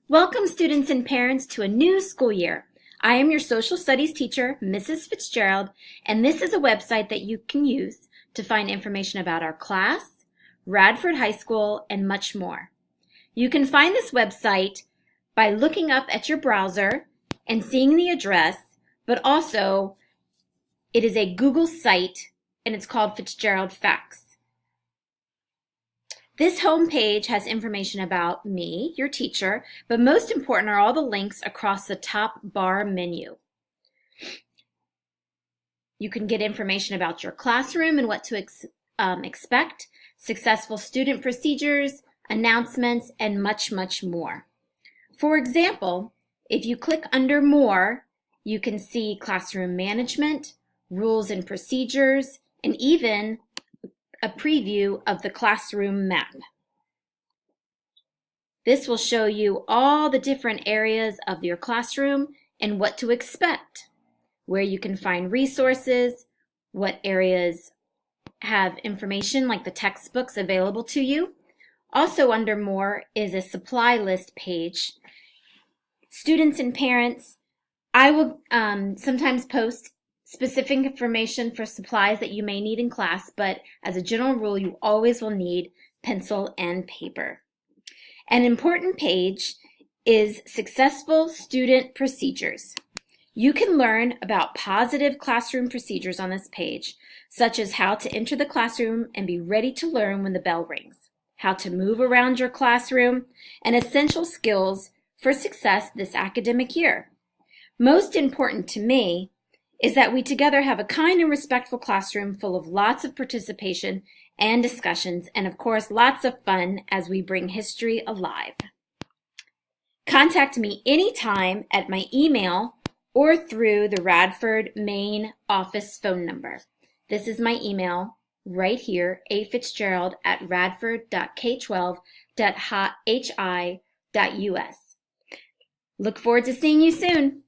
Welcome, students and parents, to a new school year. I am your social studies teacher, Mrs. Fitzgerald, and this is a website that you can use to find information about our class, Radford High School, and much more. You can find this website by looking up at your browser and seeing the address, but also it is a Google site and it's called Fitzgerald Facts. This home page has information about me, your teacher, but most important are all the links across the top bar menu. You can get information about your classroom and what to expect, successful student procedures, announcements, and much, much more. For example, if you click under More, you can see classroom management, rules and procedures, and even a preview of the classroom map. This will show you all the different areas of your classroom and what to expect, where you can find resources, what areas have information like the textbooks available to you. Also under More is a supply list page. Students and parents, I will sometimes post specific information for supplies that you may need in class, but as a general rule, you always will need pencil and paper. An important page is Successful Student Procedures. You can learn about positive classroom procedures on this page, such as how to enter the classroom and be ready to learn when the bell rings, how to move around your classroom, and essential skills for success this academic year. Most important to me is that we together have a kind and respectful classroom full of lots of participation and discussions, and of course lots of fun as we bring history alive. Contact me anytime at my email or through the Radford main office phone number. This is my email right here, afitzgerald@radford.k12.hi.us. Look forward to seeing you soon.